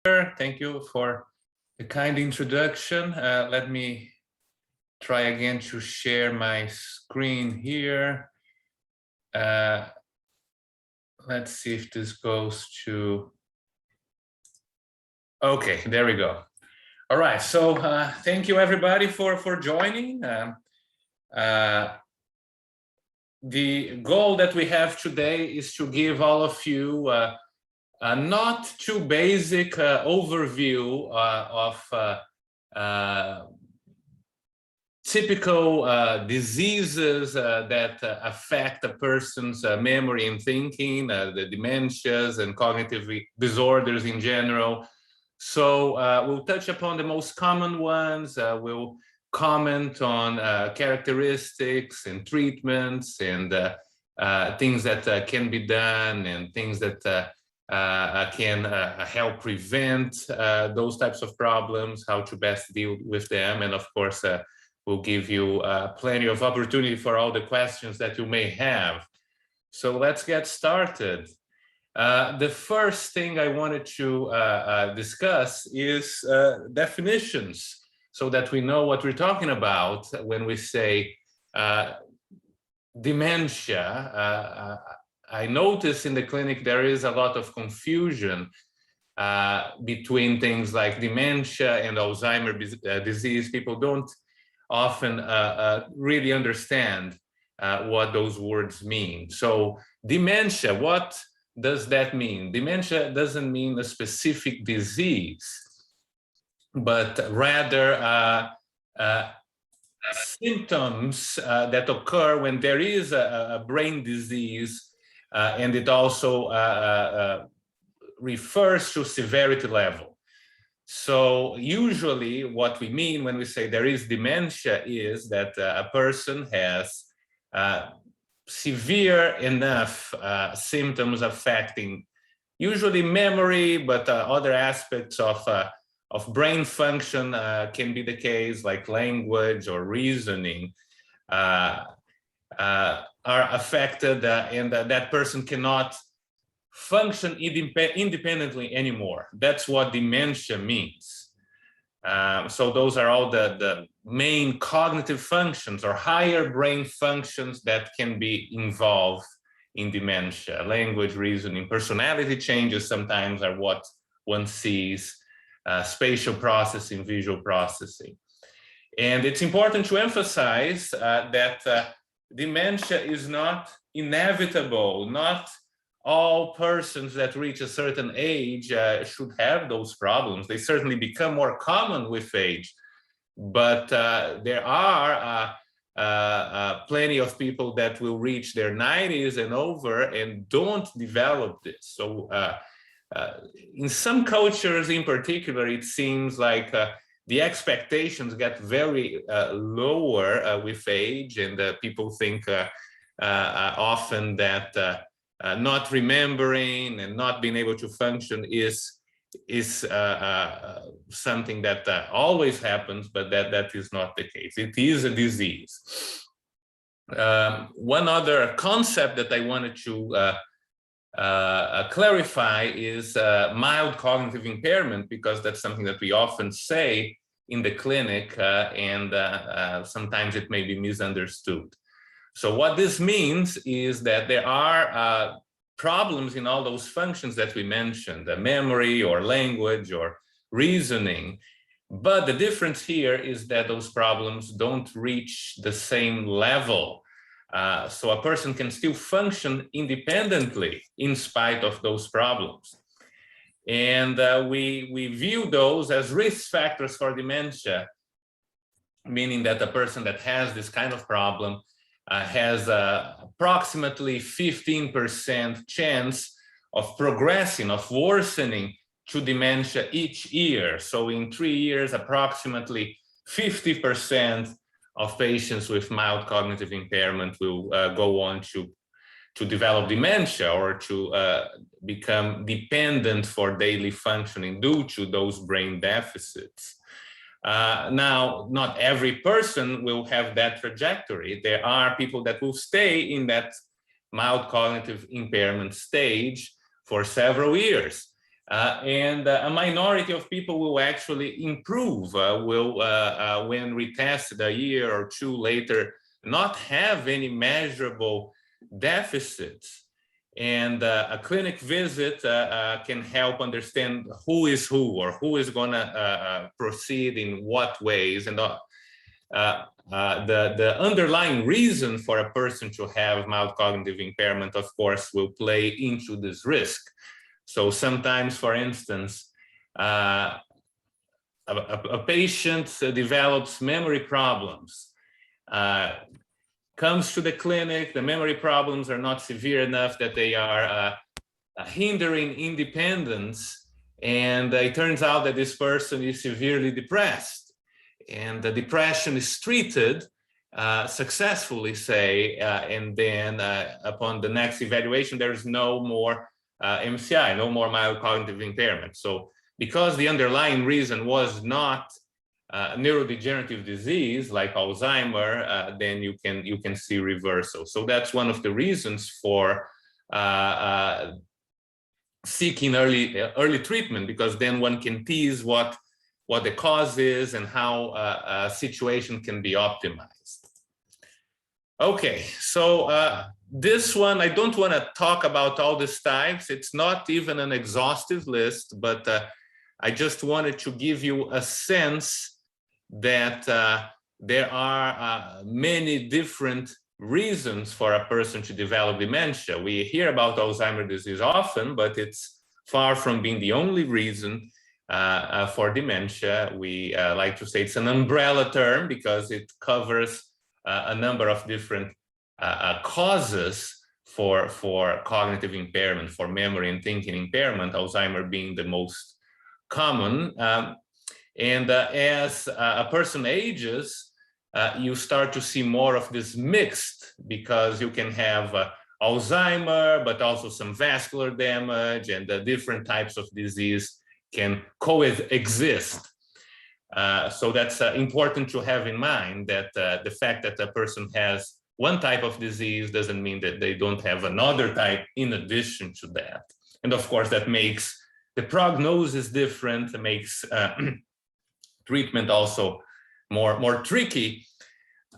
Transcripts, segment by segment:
Thank you for the kind introduction. Let me try again to share my screen here. Let's see if this goes to... Okay, there we go. All right, so thank you everybody for joining. The goal that we have today is to give all of you a not too basic overview of typical diseases that affect a person's memory and thinking, the dementias and cognitive disorders in general. So we'll touch upon the most common ones. We'll comment on characteristics and treatments and things that can be done and things that can help prevent those types of problems, how to best deal with them. And of course, we'll give you plenty of opportunity for all the questions that you may have. So let's get started. The first thing I wanted to discuss is definitions, so that we know what we're talking about when we say dementia. I notice in the clinic there is a lot of confusion between things like dementia and Alzheimer's disease. People don't often really understand what those words mean. So dementia, what does that mean? Dementia doesn't mean a specific disease, but rather symptoms that occur when there is a brain disease, and it also refers to severity level. So usually what we mean when we say there is dementia is that a person has severe enough symptoms affecting usually memory, but other aspects of brain function can be the case, like language or reasoning, are affected, and that person cannot function independently anymore. That's what dementia means. So those are all the main cognitive functions or higher brain functions that can be involved in dementia. Language, reasoning, personality changes sometimes are what one sees, spatial processing, visual processing. And it's important to emphasize that dementia is not inevitable. Not all persons that reach a certain age should have those problems. They certainly become more common with age, but there are plenty of people that will reach their 90s and over and don't develop this. So in some cultures in particular, it seems like the expectations get very lower with age, and people think often that not remembering and not being able to function is something that always happens, but that is not the case. It is a disease. One other concept that I wanted to clarify is mild cognitive impairment, because that's something that we often say in the clinic, and sometimes it may be misunderstood. So what this means is that there are problems in all those functions that we mentioned, the memory or language or reasoning. But the difference here is that those problems don't reach the same level. So a person can still function independently in spite of those problems. And we view those as risk factors for dementia, meaning that a person that has this kind of problem has approximately 15% chance of progressing, of worsening to dementia each year. So in 3 years, approximately 50% of patients with mild cognitive impairment will go on to develop dementia or to become dependent for daily functioning due to those brain deficits. Now, not every person will have that trajectory. There are people that will stay in that mild cognitive impairment stage for several years. And a minority of people will actually improve, when retested a year or two later, not have any measurable deficits. And a clinic visit can help understand who is who, or who is going to proceed in what ways. And the underlying reason for a person to have mild cognitive impairment, of course, will play into this risk. So sometimes, for instance, a patient develops memory problems, comes to the clinic, the memory problems are not severe enough that they are hindering independence, and it turns out that this person is severely depressed, and the depression is treated successfully, say, and then upon the next evaluation, there's no more MCI, no more mild cognitive impairment. So because the underlying reason was not neurodegenerative disease like Alzheimer, then you can see reversal. So that's one of the reasons for seeking early treatment, because then one can tease what the cause is and how a situation can be optimized. Okay, so this one, I don't want to talk about all these types. It's not even an exhaustive list, but I just wanted to give you a sense that there are many different reasons for a person to develop dementia. We hear about Alzheimer's disease often, but it's far from being the only reason for dementia. We like to say it's an umbrella term because it covers a number of different causes for cognitive impairment, for memory and thinking impairment, Alzheimer being the most common. And as a person ages, you start to see more of this mixed, because you can have Alzheimer, but also some vascular damage, and the different types of disease can coexist. So that's important to have in mind, that the fact that a person has one type of disease doesn't mean that they don't have another type in addition to that. And of course, that makes the prognosis different, makes treatment also more tricky.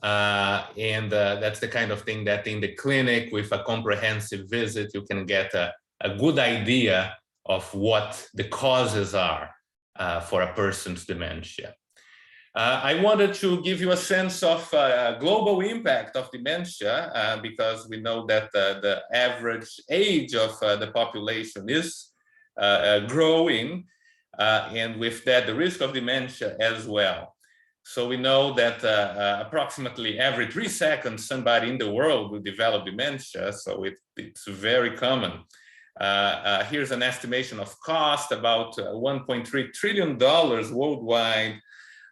And that's the kind of thing that in the clinic, with a comprehensive visit, you can get a good idea of what the causes are for a person's dementia. I wanted to give you a sense of global impact of dementia, because we know that the average age of the population is growing, and with that, the risk of dementia as well. So we know that approximately every 3 seconds, somebody in the world will develop dementia, so it's very common. Here's an estimation of cost, about $1.3 trillion worldwide,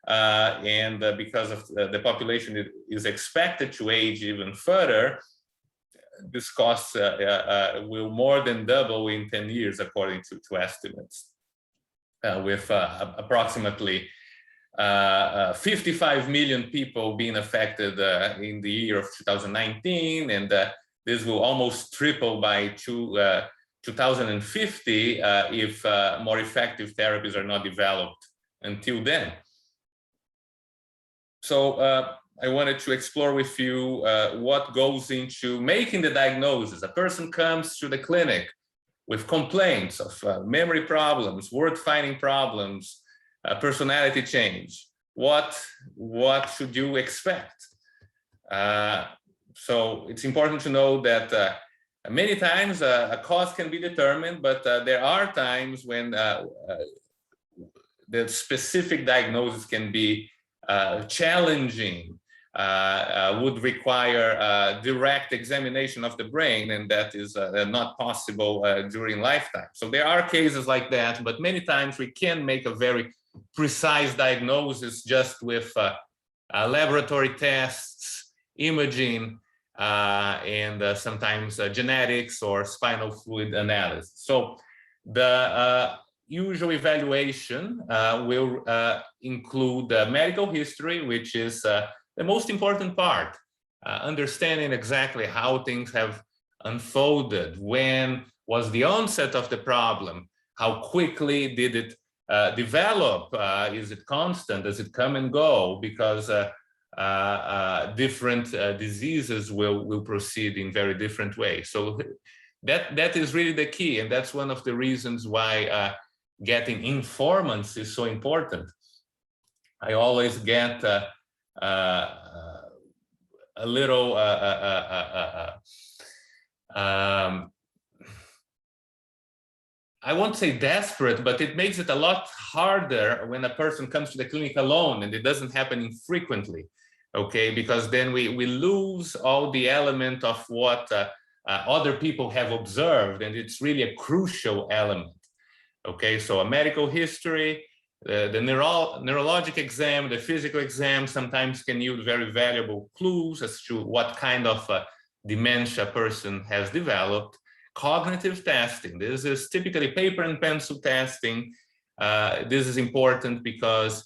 and because of the population is expected to age even further, this cost will more than double in 10 years, according to estimates, with approximately 55 million people being affected in the year of 2019, and this will almost triple by 2050 if more effective therapies are not developed until then. So I wanted to explore with you what goes into making the diagnosis. A person comes to the clinic with complaints of memory problems, word-finding problems, personality change. What should you expect? So it's important to know that many times a cause can be determined, but there are times when the specific diagnosis can be challenging, would require direct examination of the brain, and that is not possible during lifetime. So there are cases like that, but many times we can make a very precise diagnosis just with laboratory tests, imaging, and sometimes genetics or spinal fluid analysis. So the usual evaluation will include medical history, which is the most important part, understanding exactly how things have unfolded, when was the onset of the problem, How quickly did it develop? Is it constant? Does it come and go? Because different diseases will proceed in very different ways. So that is really the key, and that's one of the reasons why getting informants is so important. I always get a little I won't say desperate, but it makes it a lot harder when a person comes to the clinic alone, and it doesn't happen infrequently, okay? Because then we lose all the element of what other people have observed, and it's really a crucial element, okay? So a medical history, the neurologic exam, the physical exam sometimes can yield very valuable clues as to what kind of dementia a person has developed. Cognitive testing, this is typically paper and pencil testing. This is important because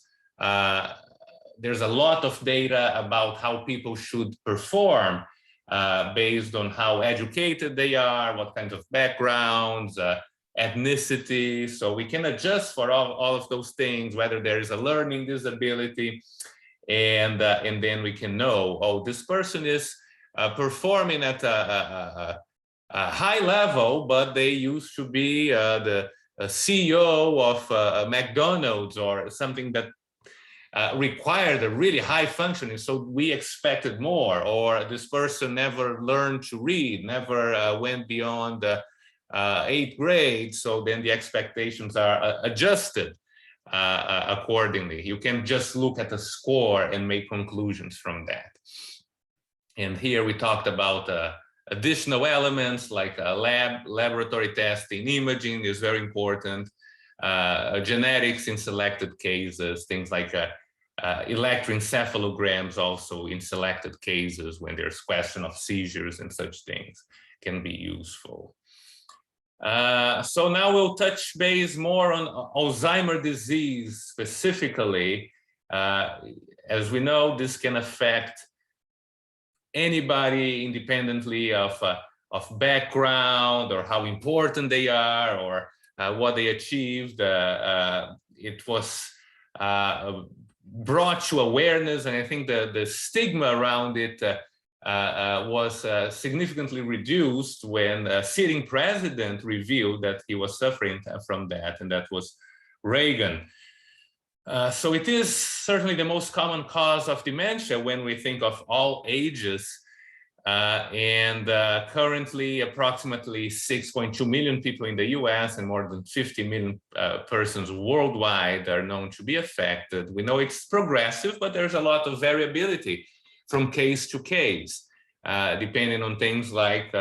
there's a lot of data about how people should perform based on how educated they are, what kinds of backgrounds, ethnicity. So we can adjust for all of those things, whether there is a learning disability, and then we can know, oh, this person is performing at a high level, but they used to be the CEO of McDonald's or something that required a really high functioning, so we expected more. Or this person never learned to read, never went beyond 8th grade, so then the expectations are adjusted accordingly. You can just look at the score and make conclusions from that. And here we talked about additional elements like laboratory testing, imaging is very important, genetics in selected cases, things like electroencephalograms also in selected cases when there's question of seizures and such things can be useful. So now we'll touch base more on Alzheimer's disease specifically. As we know, this can affect anybody independently of background or how important they are or what they achieved. It was brought to awareness, and I think the stigma around it was significantly reduced when a sitting president revealed that he was suffering from that, and that was Reagan. So it is certainly the most common cause of dementia when we think of all ages. And currently approximately 6.2 million people in the US and more than 50 million persons worldwide are known to be affected. We know it's progressive, but there's a lot of variability from case to case, depending on things like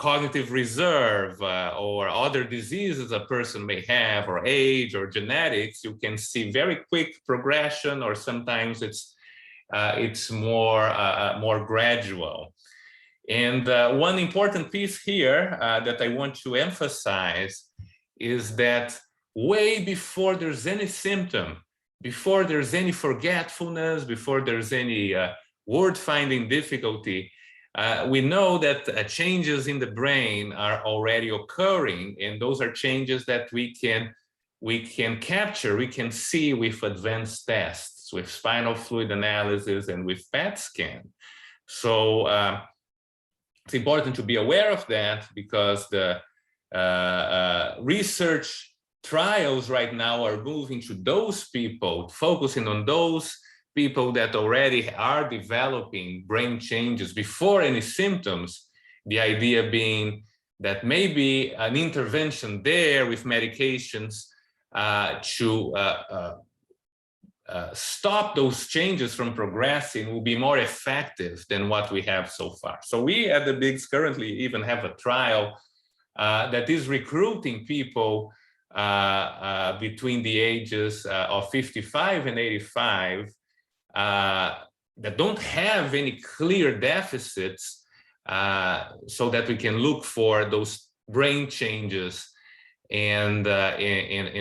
cognitive reserve or other diseases a person may have, or age or genetics. You can see very quick progression, or sometimes it's more gradual. And one important piece here that I want to emphasize is that way before there's any symptom, before there's any forgetfulness, before there's any word finding difficulty, we know that changes in the brain are already occurring, and those are changes that we can capture, we can see with advanced tests, with spinal fluid analysis and with PET scan. So it's important to be aware of that, because the research trials right now are moving to those people, focusing on those people that already are developing brain changes before any symptoms. The idea being that maybe an intervention there with medications to stop those changes from progressing will be more effective than what we have so far. So we at the Bigs currently even have a trial that is recruiting people between the ages of 55 and 85 that don't have any clear deficits, so that we can look for those brain changes and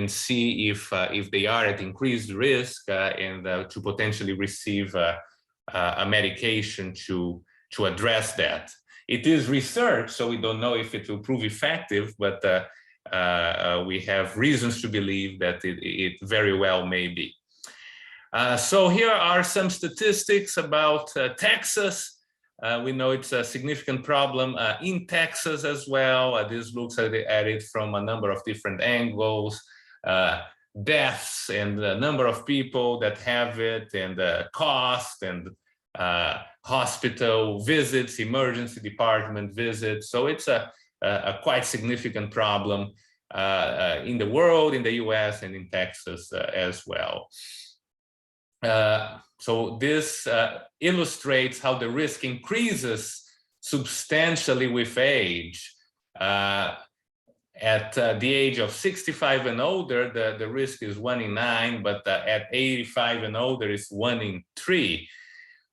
see if they are at increased risk, and to potentially receive a medication to address that. It is research, so we don't know if it will prove effective, but we have reasons to believe that it very well may be. So here are some statistics about Texas. We know it's a significant problem in Texas as well. This looks at it from a number of different angles, deaths and the number of people that have it, and the cost, and hospital visits, emergency department visits. So it's a quite significant problem in the world, in the US, and in Texas as well. So this illustrates how the risk increases substantially with age. At the age of 65 and older, the risk is 1 in 9, but at 85 and older, it's 1 in 3.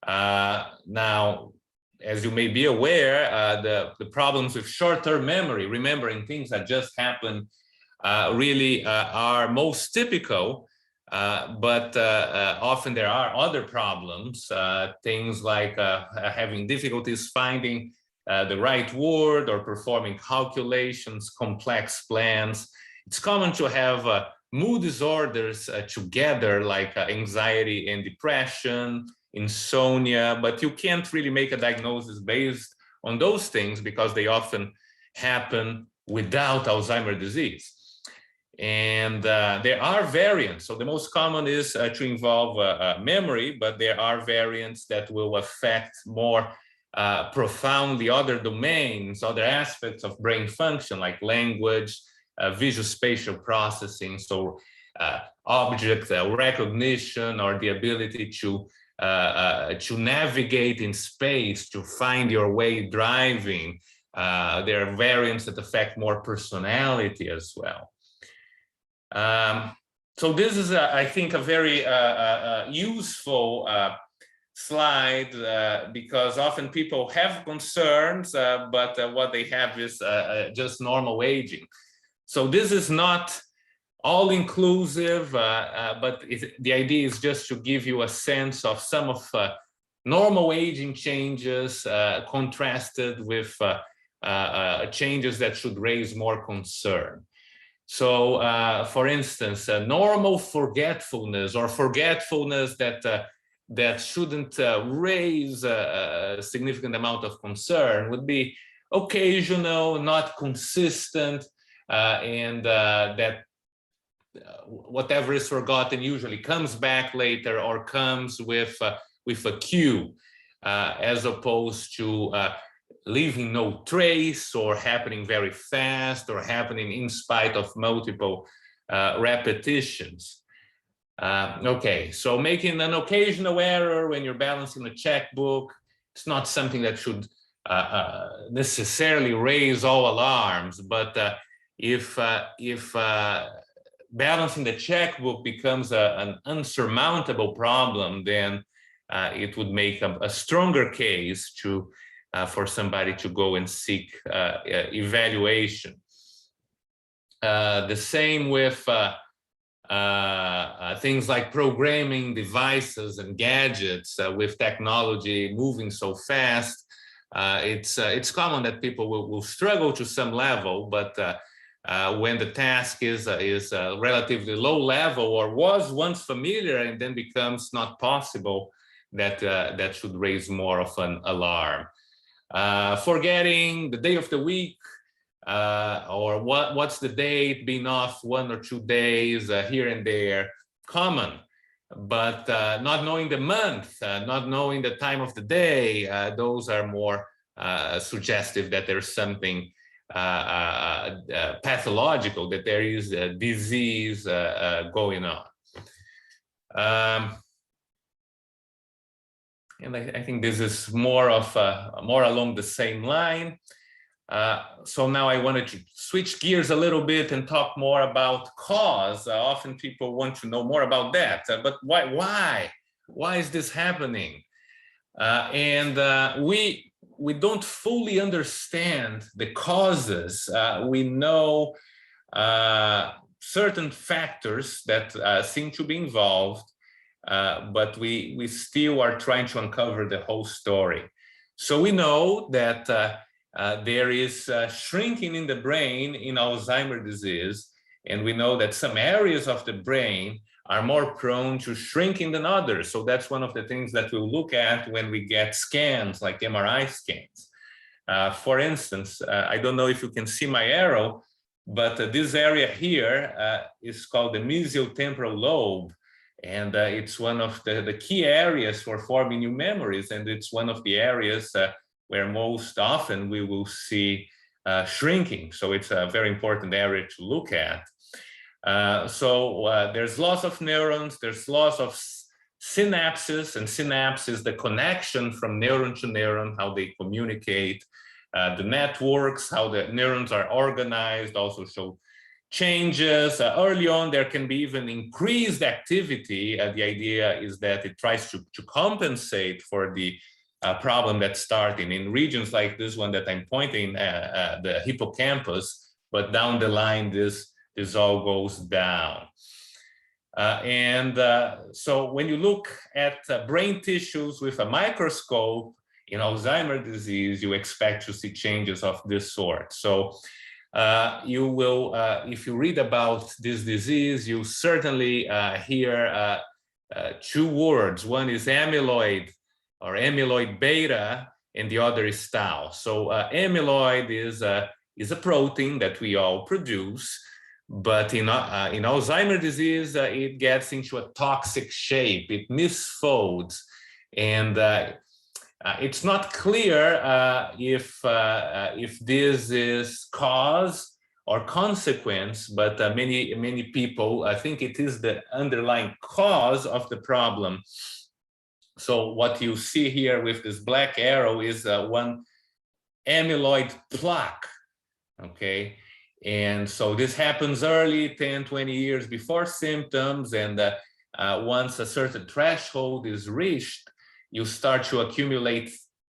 Now, as you may be aware, the problems with short-term memory, remembering things that just happened, really are most typical. But often there are other problems, things like having difficulties finding the right word or performing calculations, complex plans. It's common to have mood disorders together, like anxiety and depression, insomnia, but you can't really make a diagnosis based on those things because they often happen without Alzheimer's disease. And there are variants. So the most common is to involve memory, but there are variants that will affect more profoundly other domains, other aspects of brain function, like language, visual spatial processing, so object recognition, or the ability to navigate in space, to find your way driving. There are variants that affect more personality as well. So this is, I think, a very useful slide because often people have concerns, but what they have is just normal aging. So this is not all-inclusive, but the idea is just to give you a sense of some of normal aging changes contrasted with changes that should raise more concern. So, for instance, normal forgetfulness, or forgetfulness that shouldn't raise a significant amount of concern, would be occasional, not consistent, and that whatever is forgotten usually comes back later or comes with a cue, as opposed to leaving no trace, or happening very fast, or happening in spite of multiple repetitions. Okay, so making an occasional error when you're balancing a checkbook, it's not something that should necessarily raise all alarms, but if balancing the checkbook becomes an unsurmountable problem, then it would make a stronger case to for somebody to go and seek evaluation. The same with things like programming devices and gadgets. With technology moving so fast, it's common that people will struggle to some level, but when the task is relatively low level, or was once familiar and then becomes not possible, that should raise more of an alarm. Forgetting the day of the week, or what's the date, being off 1 or 2 days here and there, common. But not knowing the month, not knowing the time of the day, those are more suggestive that there's something pathological, that there is a disease going on. And I think this is more along the same line. So now I wanted to switch gears a little bit and talk more about cause. Often people want to know more about that, but why is this happening? And we don't fully understand the causes. We know certain factors that seem to be involved, but we still are trying to uncover the whole story. So we know that there is shrinking in the brain in Alzheimer's disease, and we know that some areas of the brain are more prone to shrinking than others. So that's one of the things that we'll look at when we get scans, like MRI scans. For instance, I don't know if you can see my arrow, but this area here is called the mesial temporal lobe. And it's one of the key areas for forming new memories. And it's one of the areas where most often we will see shrinking. So it's a very important area to look at. There's loss of neurons, there's loss of synapses, and synapse is the connection from neuron to neuron, how they communicate, the networks, how the neurons are organized, also show changes. Early on, there can be even increased activity. The idea is that it tries to compensate for the problem that's starting in regions like this one that I'm pointing at, the hippocampus, but down the line, this all goes down. So when you look at brain tissues with a microscope in Alzheimer's disease, you expect to see changes of this sort. So you will, if you read about this disease, you certainly hear two words. One is amyloid or amyloid beta, and the other is tau. So amyloid is a protein that we all produce, but in Alzheimer's disease, it gets into a toxic shape. It misfolds, and it's not clear if this is cause or consequence, but many people think it is the underlying cause of the problem. So what you see here with this black arrow is one amyloid plaque, okay? And so this happens early, 10, 20 years before symptoms, and once a certain threshold is reached, you start to accumulate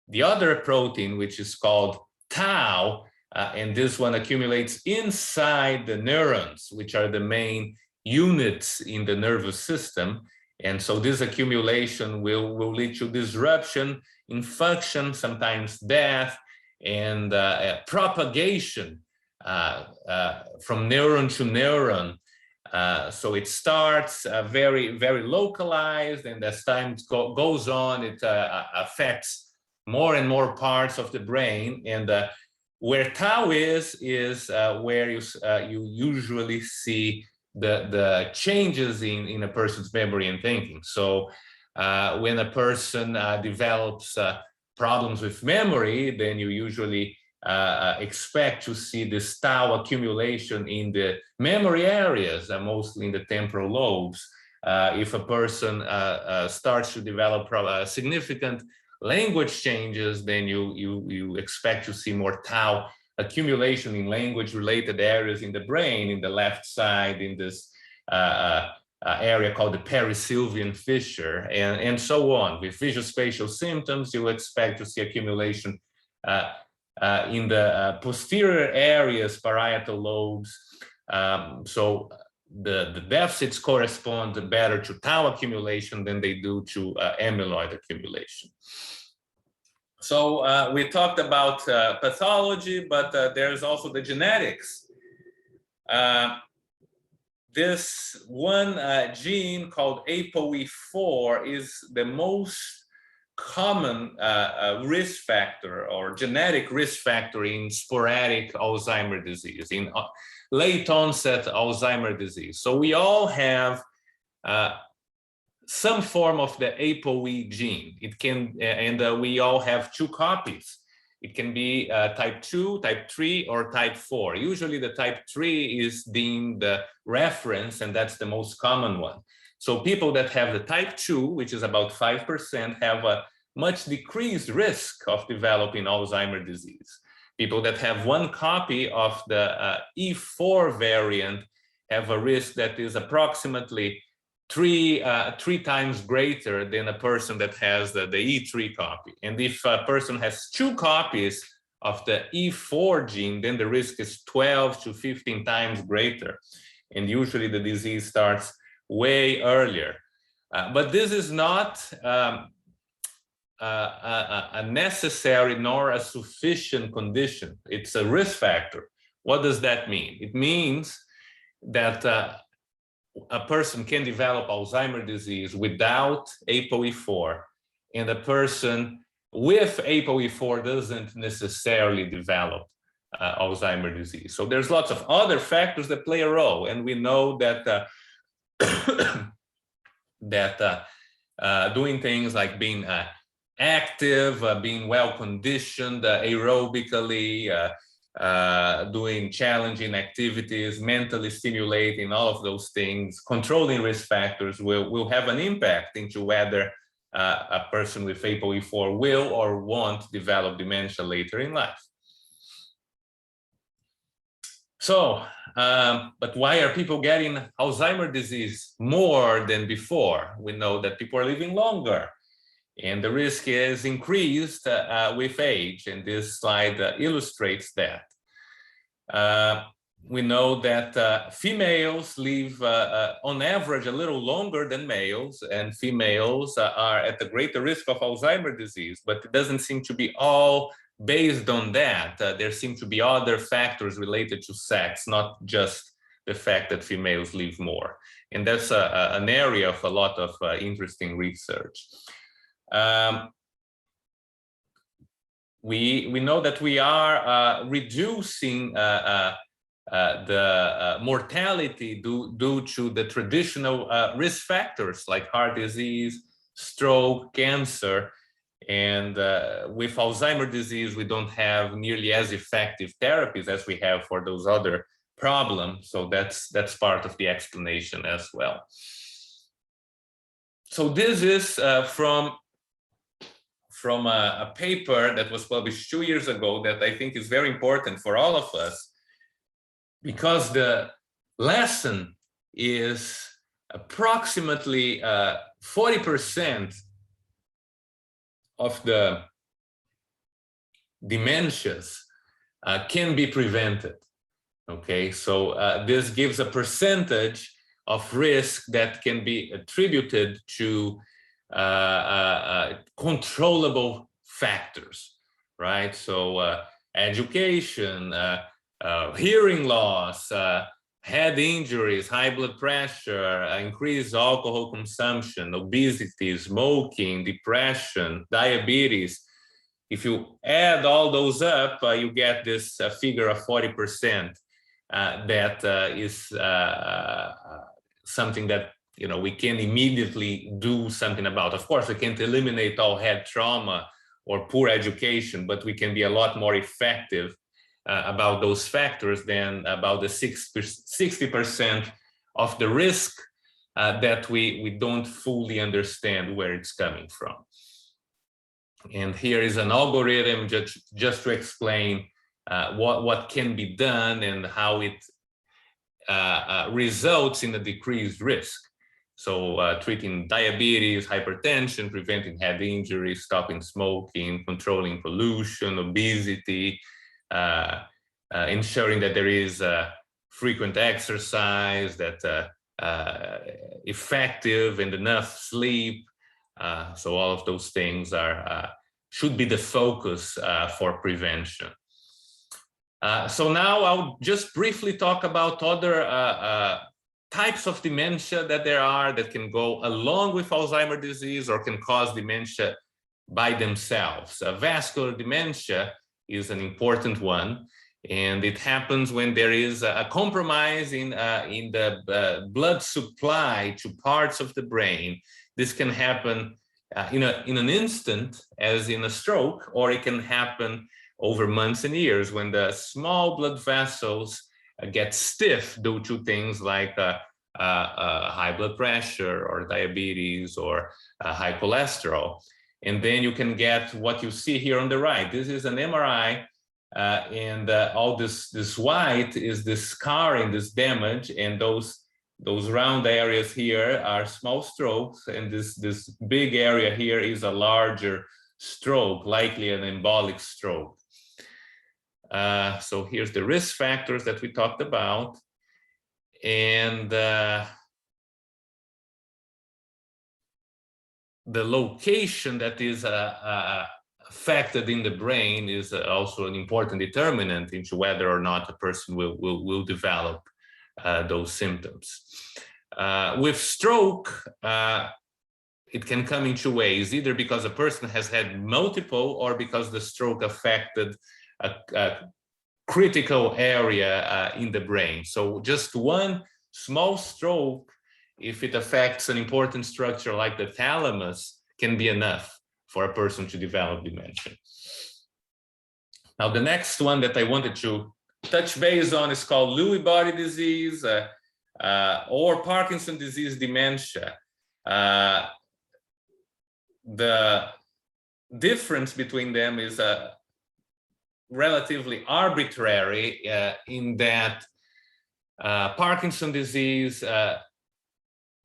the other protein, which is called tau, and this one accumulates inside the neurons, which are the main units in the nervous system. And so this accumulation will lead to disruption in function, sometimes death, and propagation from neuron to neuron. So it starts very, very localized, and as time goes on, it affects more and more parts of the brain. And where tau is where you usually see the changes in a person's memory and thinking. So when a person develops problems with memory, then you usually expect to see this tau accumulation in the memory areas, mostly in the temporal lobes. If a person starts to develop significant language changes, then you expect to see more tau accumulation in language-related areas in the brain, in the left side, in this area called the perisylvian fissure, and so on. With visuospatial symptoms, you expect to see accumulation in the posterior areas, parietal lobes. So the deficits correspond better to tau accumulation than they do to amyloid accumulation. So we talked about pathology, but there's also the genetics. This one gene called APOE4 is the most common risk factor or genetic risk factor in sporadic Alzheimer's disease, in late onset Alzheimer's disease. So we all have some form of the APOE gene. It can, and we all have two copies. It can be type 2, type 3, or type 4. Usually the type 3 is deemed the reference, and that's the most common one. So people that have the type 2, which is about 5%, have a much decreased risk of developing Alzheimer's disease. People that have one copy of the E4 variant have a risk that is approximately three times greater than a person that has the E3 copy. And if a person has two copies of the E4 gene, then the risk is 12 to 15 times greater. And usually the disease starts way earlier. But this is not a necessary nor a sufficient condition. It's a risk factor. What does that mean? It means that a person can develop Alzheimer's disease without ApoE4, and a person with ApoE4 doesn't necessarily develop Alzheimer's disease. So there's lots of other factors that play a role, and we know that doing things like being active, being well conditioned aerobically, doing challenging activities, mentally stimulating, all of those things, controlling risk factors will have an impact into whether a person with ApoE4 will or won't develop dementia later in life. So, but why are people getting Alzheimer's disease more than before? We know that people are living longer, and the risk is increased with age, and this slide illustrates that. We know that females live on average a little longer than males, and females are at a greater risk of Alzheimer's disease, but it doesn't seem to be all based on that. There seem to be other factors related to sex, not just the fact that females live more. And that's an area of a lot of interesting research. We know that we are reducing the mortality due to the traditional risk factors like heart disease, stroke, cancer. And with Alzheimer's disease, we don't have nearly as effective therapies as we have for those other problems. So that's part of the explanation as well. So this is from a paper that was published 2 years ago that I think is very important for all of us, because the lesson is approximately 40% of the dementias can be prevented. Okay, so this gives a percentage of risk that can be attributed to controllable factors, right? So education, hearing loss, head injuries, high blood pressure, increased alcohol consumption, obesity, smoking, depression, diabetes. If you add all those up, you get this figure of 40% that is something that we can immediately do something about. Of course, we can't eliminate all head trauma or poor education, but we can be a lot more effective about those factors than about the 60% of the risk that we don't fully understand where it's coming from. And here is an algorithm just to explain what can be done and how it results in a decreased risk. So treating diabetes, hypertension, preventing head injury, stopping smoking, controlling pollution, obesity, ensuring that there is frequent exercise, that effective and enough sleep. So all of those things should be the focus for prevention. So now I'll just briefly talk about other types of dementia that there are that can go along with Alzheimer's disease or can cause dementia by themselves. Vascular dementia is an important one, and it happens when there is a compromise in the blood supply to parts of the brain. This can happen in an instant, as in a stroke, or it can happen over months and years when the small blood vessels get stiff due to things like high blood pressure or diabetes or high cholesterol. And then you can get what you see here on the right. This is an MRI, and all this white is the scarring, this damage, and those round areas here are small strokes, and this big area here is a larger stroke, likely an embolic stroke. So here's the risk factors that we talked about. And the location that is affected in the brain is also an important determinant into whether or not a person will develop those symptoms. With stroke, it can come in two ways, either because a person has had multiple or because the stroke affected a critical area in the brain. So just one small stroke, if it affects an important structure like the thalamus, can be enough for a person to develop dementia. Now, the next one that I wanted to touch base on is called Lewy body disease or Parkinson's disease dementia. The difference between them is relatively arbitrary in that Parkinson's disease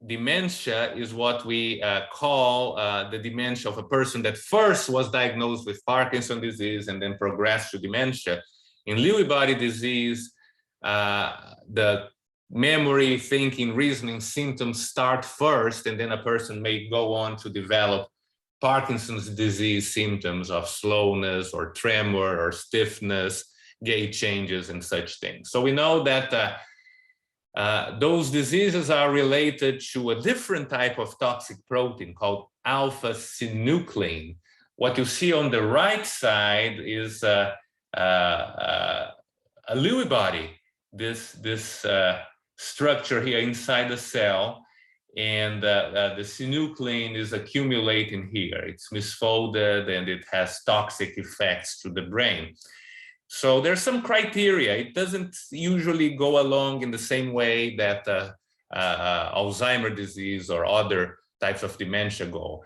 dementia is what we call the dementia of a person that first was diagnosed with Parkinson's disease and then progressed to dementia. In Lewy body disease, the memory, thinking, reasoning symptoms start first, and then a person may go on to develop Parkinson's disease symptoms of slowness or tremor or stiffness, gait changes, and such things. So we know that those diseases are related to a different type of toxic protein called alpha-synuclein. What you see on the right side is a Lewy body, this structure here inside the cell, and the synuclein is accumulating here. It's misfolded and it has toxic effects to the brain. So there's some criteria. It doesn't usually go along in the same way that Alzheimer's disease or other types of dementia go.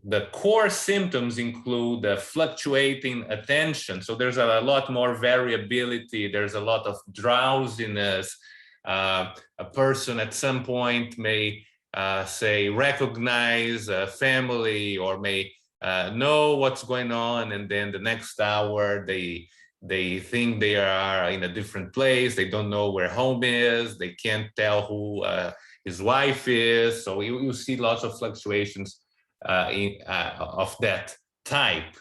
The core symptoms include fluctuating attention. So there's a lot more variability. There's a lot of drowsiness. A person at some point may say recognize a family or may know what's going on, and then the next hour they think they are in a different place. They don't know where home is. They can't tell who his wife is. So you see lots of fluctuations of that type.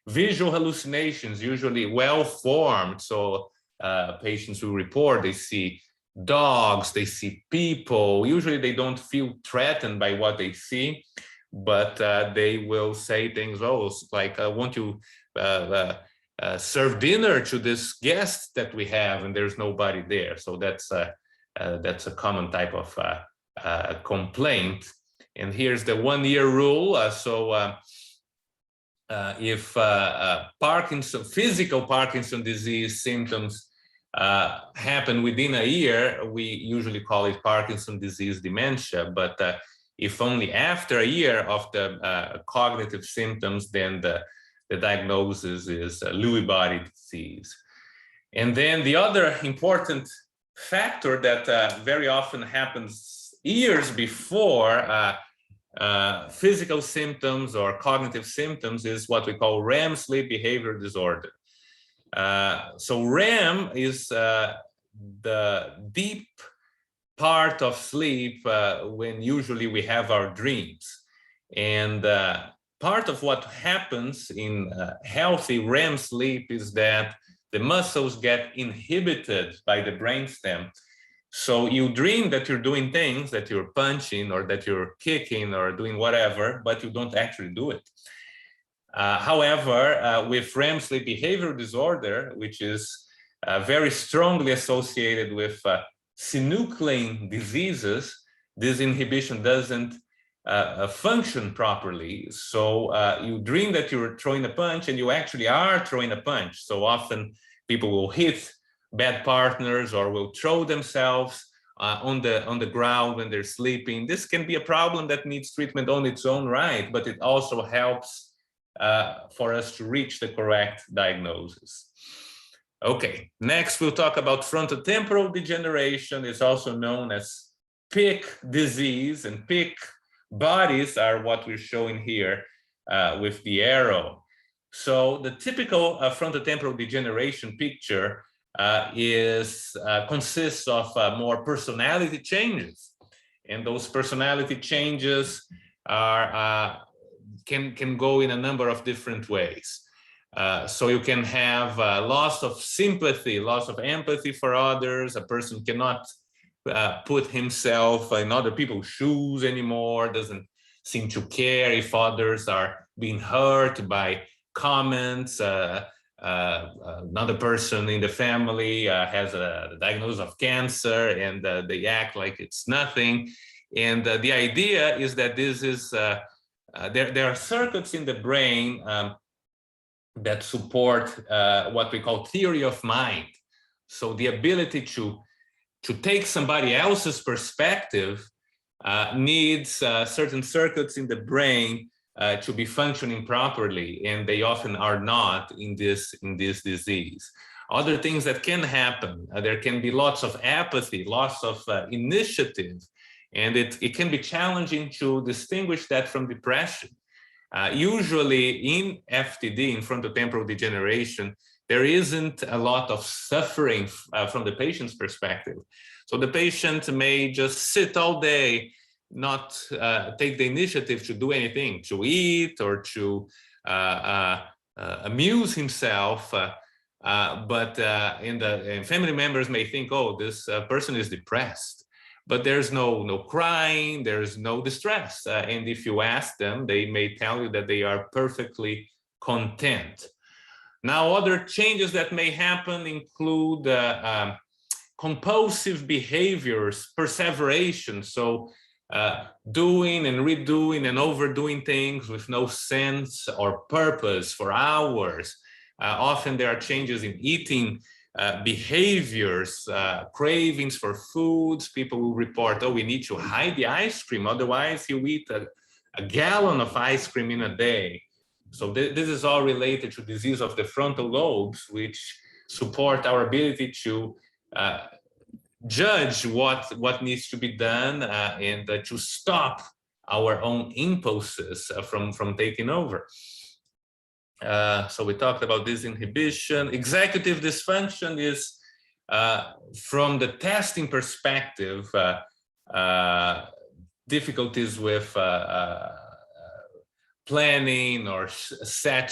Visual hallucinations, usually well formed. So patients who report they see dogs, they see people. Usually they don't feel threatened by what they see, but they will say things like, I want to serve dinner to this guest that we have, and there's nobody there. So that's a common type of complaint. And here's the 1-year rule. If physical Parkinson's disease symptoms happen within a year, we usually call it Parkinson's disease dementia. But if only after a year of the cognitive symptoms, then the diagnosis is Lewy body disease. And then the other important factor that very often happens years before physical symptoms or cognitive symptoms is what we call REM sleep behavior disorder. So REM is the deep part of sleep when usually we have our dreams. And part of what happens in healthy REM sleep is that the muscles get inhibited by the brainstem. So you dream that you're doing things, that you're punching or that you're kicking or doing whatever, but you don't actually do it. However, with REM sleep behavior disorder, which is very strongly associated with synuclein diseases, this inhibition doesn't function properly. So you dream that you're throwing a punch and you actually are throwing a punch. So often people will hit bad partners or will throw themselves on the ground when they're sleeping. This can be a problem that needs treatment on its own right, but it also helps for us to reach the correct diagnosis. Okay, next we'll talk about frontotemporal degeneration. It's also known as PIC disease, and PIC bodies are what we're showing here with the arrow. So the typical frontotemporal degeneration picture consists of more personality changes, and those personality changes can go in a number of different ways. So you can have loss of sympathy, loss of empathy for others. A person cannot put himself in other people's shoes anymore, doesn't seem to care if others are being hurt by comments. Another person in the family has a diagnosis of cancer, and they act like it's nothing. And the idea is that this is, there are circuits in the brain that support what we call theory of mind. So the ability to take somebody else's perspective needs certain circuits in the brain to be functioning properly, and they often are not in this disease. Other things that can happen, there can be lots of apathy, loss of initiative, and it can be challenging to distinguish that from depression. Usually in FTD, in frontotemporal degeneration, there isn't a lot of suffering from the patient's perspective. So the patient may just sit all day, not take the initiative to do anything, to eat or to amuse himself. But family members may think, oh, this person is depressed. But there's no crying, there's no distress. And if you ask them, they may tell you that they are perfectly content. Now, other changes that may happen include compulsive behaviors, perseveration. So doing and redoing and overdoing things with no sense or purpose for hours. Often there are changes in eating behaviors, cravings for foods. People will report, oh, we need to hide the ice cream, otherwise you eat a gallon of ice cream in a day. So this is all related to disease of the frontal lobes, which support our ability to judge what needs to be done and to stop our own impulses from taking over. So we talked about this inhibition. Executive dysfunction is, from the testing perspective, difficulties with planning or set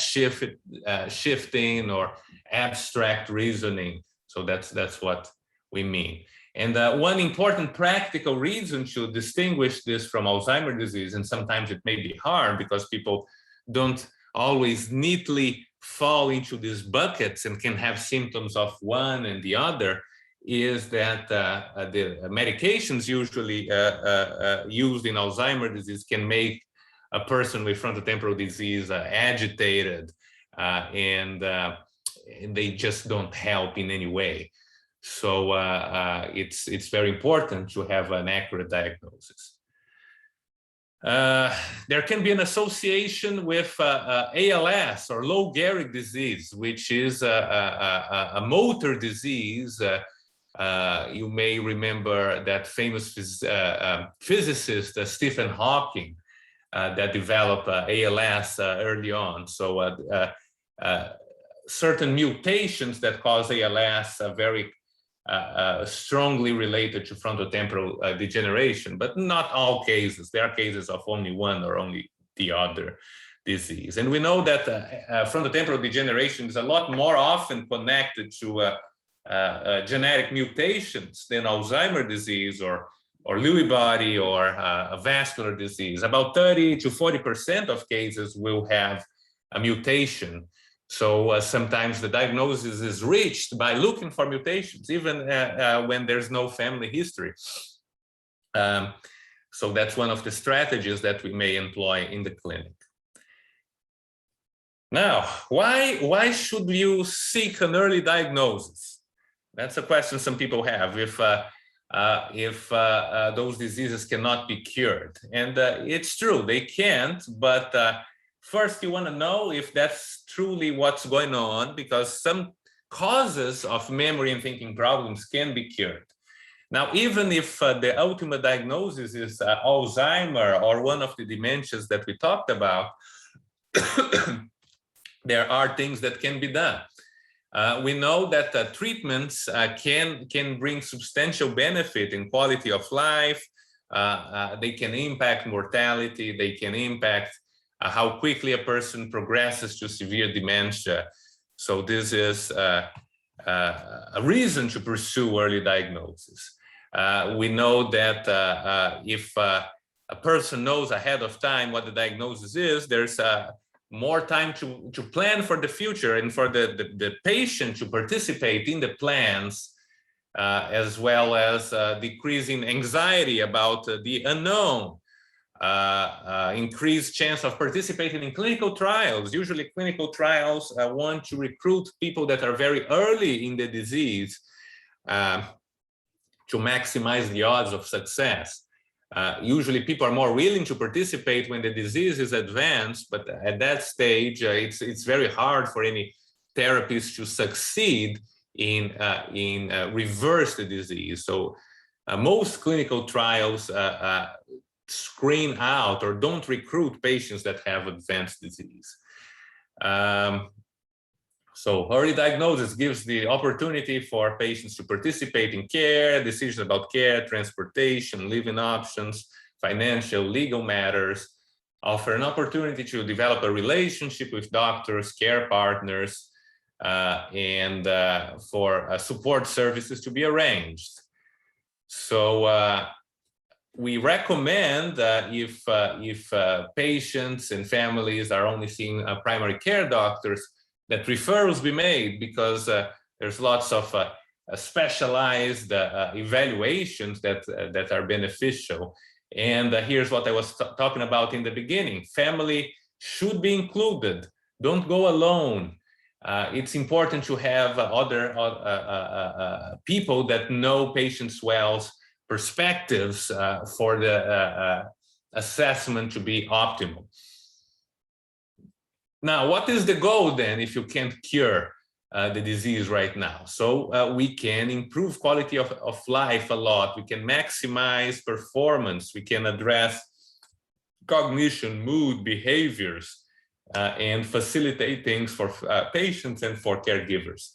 shifting or abstract reasoning. So that's what we mean. And one important practical reason to distinguish this from Alzheimer's disease, and sometimes it may be hard because people don't always neatly fall into these buckets and can have symptoms of one and the other, is that the medications usually used in Alzheimer's disease can make a person with frontotemporal disease agitated, and they just don't help in any way. So it's very important to have an accurate diagnosis. There can be an association with ALS or Lou Gehrig disease, which is a motor disease. You may remember that famous physicist Stephen Hawking that developed ALS early on. So certain mutations that cause ALS are very strongly related to frontotemporal degeneration, but not all cases. There are cases of only one or only the other disease. And we know that frontotemporal degeneration is a lot more often connected to genetic mutations than Alzheimer's disease or Lewy body or a vascular disease. About 30 to 40% of cases will have a mutation. So sometimes the diagnosis is reached by looking for mutations, even when there's no family history. So that's one of the strategies that we may employ in the clinic. Now, why should you seek an early diagnosis? That's a question some people have. If those diseases cannot be cured, and it's true, they can't, but first, you want to know if that's truly what's going on, because some causes of memory and thinking problems can be cured. Now, even if the ultimate diagnosis is Alzheimer or one of the dementias that we talked about, there are things that can be done. We know that treatments can bring substantial benefit in quality of life, they can impact mortality, they can impact how quickly a person progresses to severe dementia. So this is a reason to pursue early diagnosis. We know that if a person knows ahead of time what the diagnosis is, there's more time to plan for the future and for the patient to participate in the plans, as well as decreasing anxiety about the unknown, increased chance of participating in clinical trials. Usually clinical trials want to recruit people that are very early in the disease to maximize the odds of success. Usually people are more willing to participate when the disease is advanced, but at that stage, it's very hard for any therapies to succeed in reverse the disease. So most clinical trials screen out or don't recruit patients that have advanced disease. So early diagnosis gives the opportunity for patients to participate in care, decisions about care, transportation, living options, financial, legal matters, offer an opportunity to develop a relationship with doctors, care partners, and for support services to be arranged. So we recommend if patients and families are only seeing primary care doctors, that referrals be made, because there's lots of specialized evaluations that are beneficial. And here's what I was talking about in the beginning. Family should be included. Don't go alone. It's important to have other people that know patients well's perspectives for the assessment to be optimal. Now, what is the goal then if you can't cure the disease right now? So we can improve quality of life a lot. We can maximize performance. We can address cognition, mood, behaviors, and facilitate things for patients and for caregivers.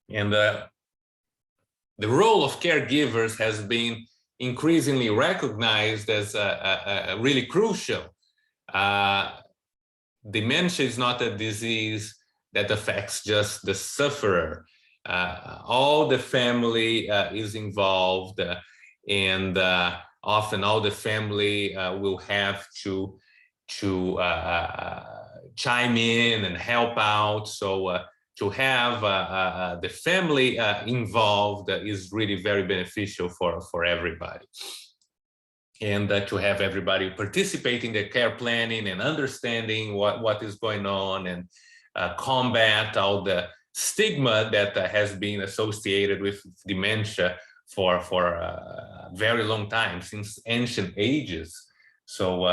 And the role of caregivers has been increasingly recognized as really crucial. Dementia is not a disease that affects just the sufferer. All the family is involved, and often all the family will have to chime in and help out. So to have the family involved is really very beneficial for everybody. And to have everybody participate in the care planning and understanding what is going on, and combat all the stigma that has been associated with dementia for a very long time, since ancient ages. So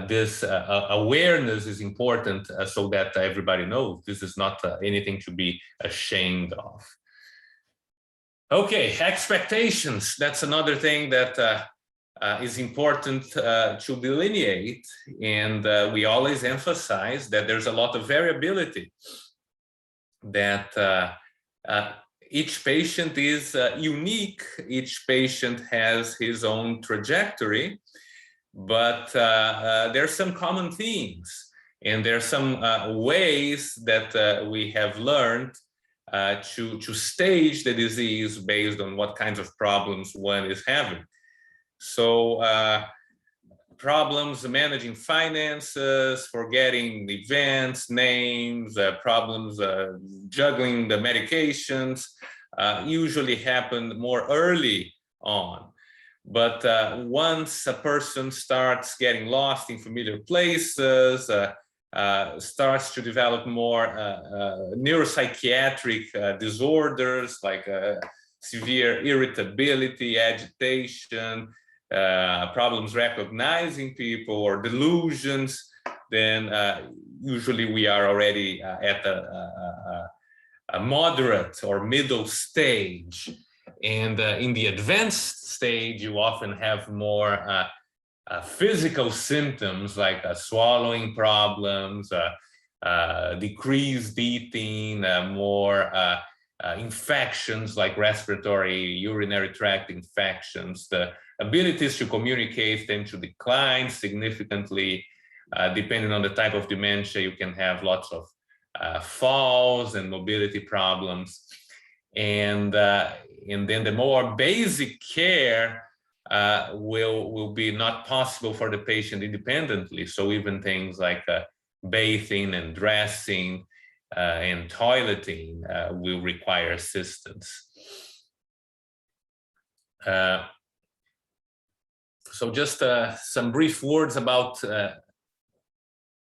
this awareness is important, so that everybody knows this is not anything to be ashamed of. Okay, expectations. That's another thing that is important to delineate, and we always emphasize that there's a lot of variability, that each patient is unique, each patient has his own trajectory, but there are some common themes, and there are some ways that we have learned to stage the disease based on what kinds of problems one is having. So problems managing finances, forgetting events, names, problems juggling the medications usually happen more early on. But once a person starts getting lost in familiar places, starts to develop more neuropsychiatric disorders like severe irritability, agitation, problems recognizing people, or delusions, then usually we are already at a moderate or middle stage. And in the advanced stage, you often have more physical symptoms like swallowing problems, decreased eating, more infections like respiratory, urinary tract infections. The abilities to communicate tend to decline significantly. Depending on the type of dementia, you can have lots of falls and mobility problems. And then the more basic care will be not possible for the patient independently. So even things like bathing and dressing and toileting will require assistance. So just some brief words about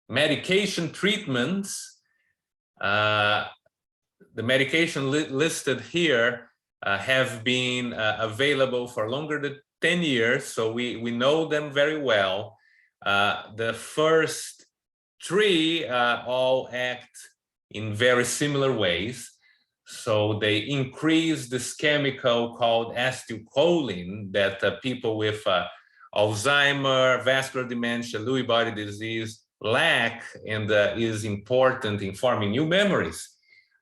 medication treatments. The medication listed here have been available for longer than 10 years, so we know them very well. The first three all act in very similar ways. So they increase this chemical called acetylcholine that people with Alzheimer, vascular dementia, Lewy body disease lack, and is important in forming new memories.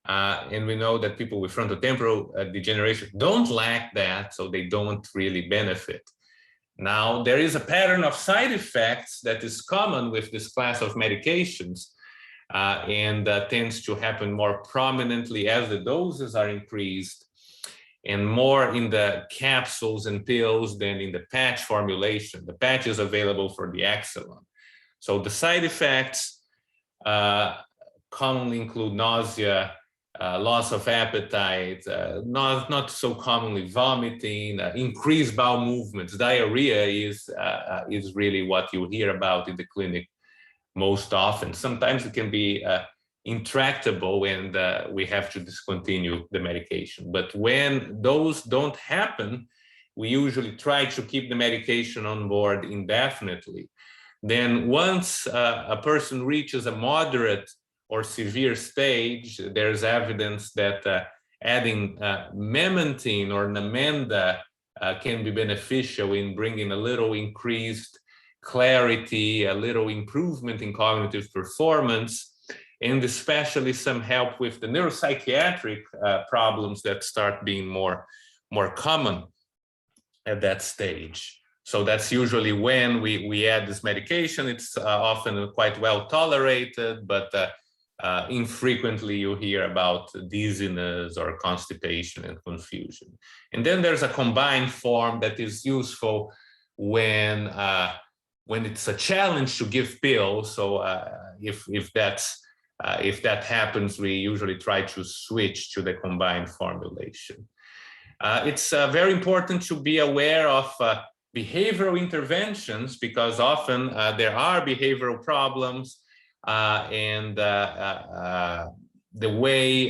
And we know that people with frontotemporal degeneration don't lack that, so they don't really benefit. Now, there is a pattern of side effects that is common with this class of medications and tends to happen more prominently as the doses are increased, and more in the capsules and pills than in the patch formulation. The patch is available for the Exelon. So the side effects commonly include nausea, loss of appetite, not so commonly vomiting, increased bowel movements. Diarrhea is really what you hear about in the clinic most often. Sometimes it can be intractable and we have to discontinue the medication. But when those don't happen, we usually try to keep the medication on board indefinitely. Then once a person reaches a moderate or severe stage, there's evidence that adding memantine or Namenda can be beneficial in bringing a little increased clarity, a little improvement in cognitive performance, and especially some help with the neuropsychiatric problems that start being more common at that stage. So that's usually when we add this medication. It's often quite well tolerated, but infrequently you hear about dizziness or constipation and confusion. And then there's a combined form that is useful when it's a challenge to give pills. So if that happens, we usually try to switch to the combined formulation. It's very important to be aware of behavioral interventions, because often there are behavioral problems and the way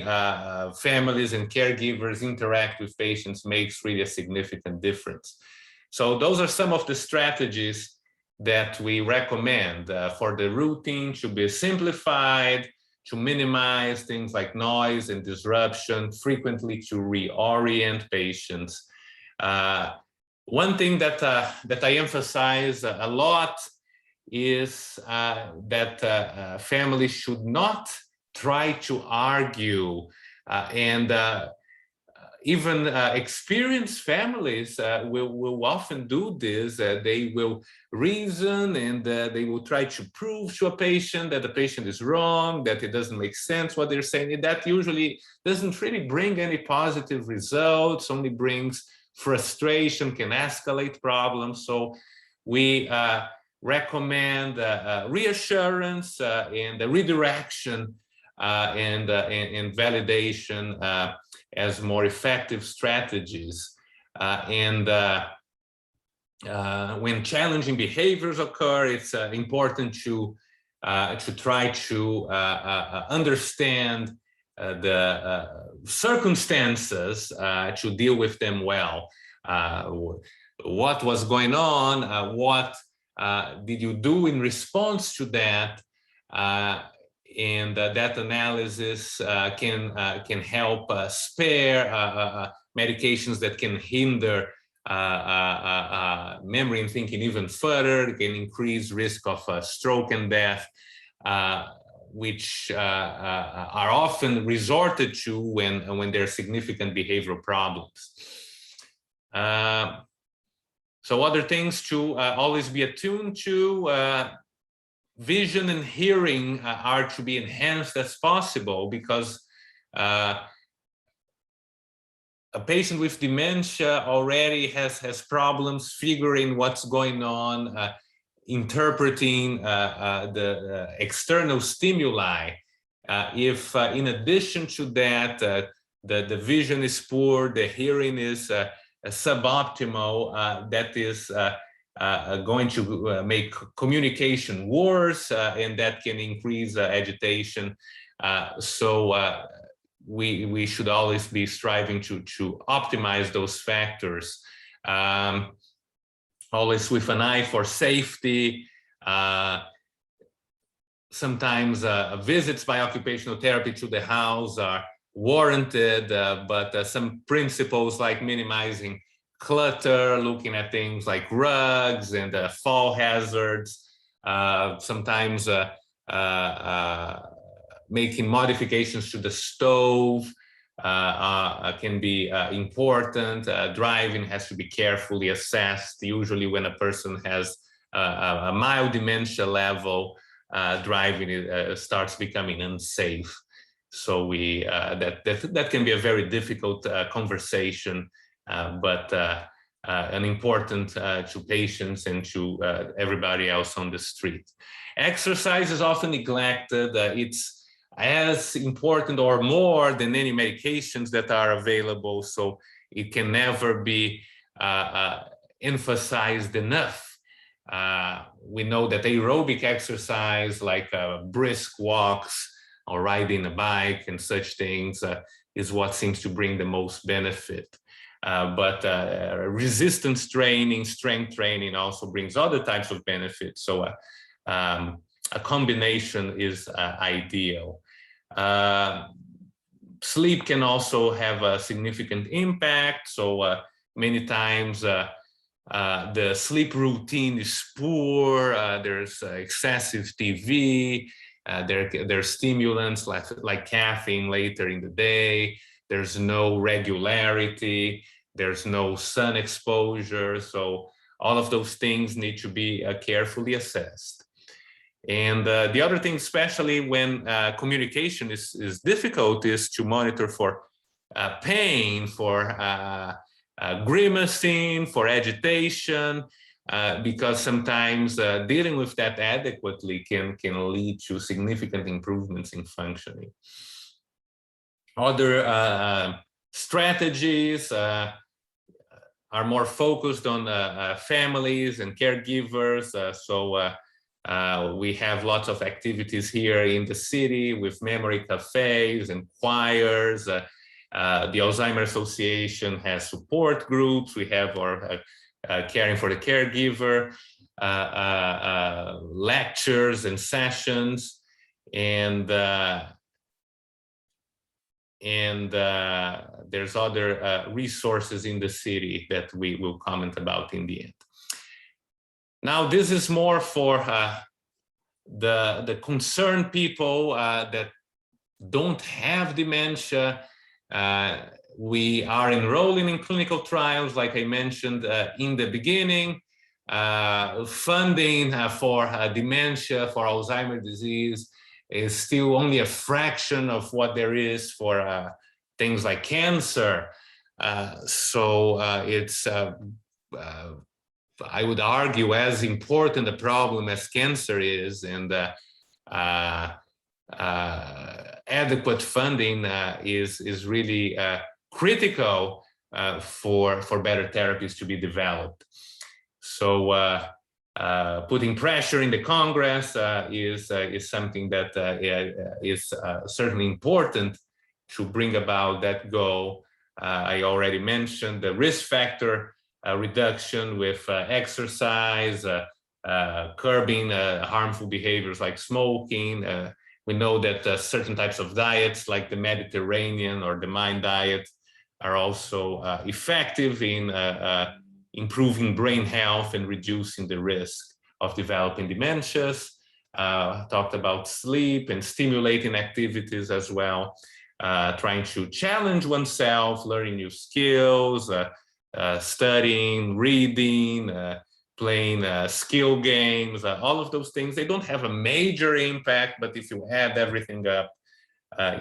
families and caregivers interact with patients makes really a significant difference. So those are some of the strategies that we recommend for the routine to be simplified, to minimize things like noise and disruption, frequently to reorient patients. One thing that I emphasize a lot is that families should not try to argue, and even experienced families will often do this. They will reason and they will try to prove to a patient that the patient is wrong, that it doesn't make sense what they're saying. And that usually doesn't really bring any positive results, only brings frustration, can escalate problems. So we recommend reassurance and redirection and validation as more effective strategies. When challenging behaviors occur, it's important to try to understand the circumstances to deal with them well. What was going on? What did you do in response to that? And that analysis can help spare medications that can hinder memory and thinking even further. It can increase risk of stroke and death. which are often resorted to when there are significant behavioral problems. So other things to always be attuned to, vision and hearing are to be enhanced as possible, because a patient with dementia already has problems figuring what's going on, interpreting the external stimuli. If in addition to that, the vision is poor, the hearing is suboptimal, that is going to make communication worse, and that can increase agitation. So we should always be striving to optimize those factors, always with an eye for safety. Sometimes visits by occupational therapy to the house are warranted, but some principles like minimizing clutter, looking at things like rugs and fall hazards, sometimes making modifications to the stove can be important. Driving has to be carefully assessed. Usually when a person has a mild dementia level, driving starts becoming unsafe. So that can be a very difficult conversation, but an important to patients and to everybody else on the street. Exercise is often neglected. It's as important or more than any medications that are available, so it can never be emphasized enough. We know that aerobic exercise like brisk walks or riding a bike and such things is what seems to bring the most benefit. But resistance training, strength training also brings other types of benefits. So a combination is ideal. Sleep can also have a significant impact. So many times the sleep routine is poor. There's excessive TV. There's stimulants like caffeine later in the day. There's no regularity. There's no sun exposure. So all of those things need to be carefully assessed. And the other thing, especially when communication is difficult, is to monitor for pain, for grimacing, for agitation, because sometimes dealing with that adequately can lead to significant improvements in functioning. Other strategies are more focused on families and caregivers. We have lots of activities here in the city with memory cafes and choirs. The Alzheimer's Association has support groups. We have our Caring for the Caregiver, lectures and sessions, and there's other resources in the city that we will comment about in the end. Now, this is more for the concerned people that don't have dementia. We are enrolling in clinical trials, like I mentioned in the beginning. Funding for dementia, for Alzheimer's disease, is still only a fraction of what there is for things like cancer. So it's I would argue as important a problem as cancer is, and adequate funding is really critical for better therapies to be developed. So putting pressure in the Congress is something that is certainly important to bring about that goal. I already mentioned the risk factor reduction with exercise, curbing harmful behaviors like smoking. We know that certain types of diets like the Mediterranean or the MIND diet are also effective in improving brain health and reducing the risk of developing dementias. talked about sleep and stimulating activities as well, trying to challenge oneself, learning new skills, studying, reading, playing skill games, all of those things. They don't have a major impact, but if you add everything up,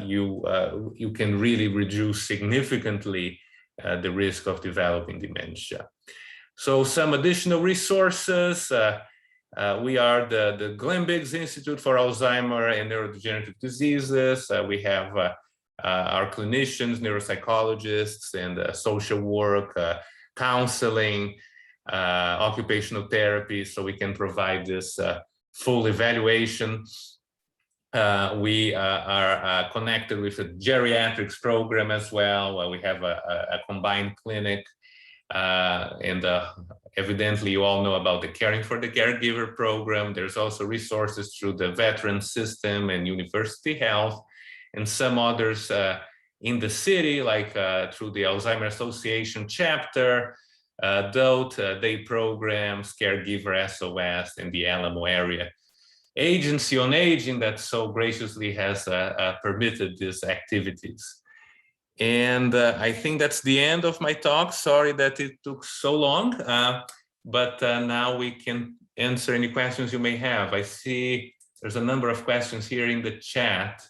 you can really reduce significantly the risk of developing dementia. So some additional resources. We are the Glenn Biggs Institute for Alzheimer and Neurodegenerative Diseases. We have our clinicians, neuropsychologists, and social work, counseling, occupational therapy, so we can provide this full evaluation. We are connected with a geriatrics program as well, where we have a combined clinic. And evidently, you all know about the Caring for the Caregiver program. There's also resources through the veteran system and University Health, and some others in the city, like through the Alzheimer's Association chapter, adult day programs, Caregiver SOS, and the Alamo area Agency on Aging that so graciously has permitted these activities. And I think that's the end of my talk. Sorry that it took so long, but now we can answer any questions you may have. I see there's a number of questions here in the chat.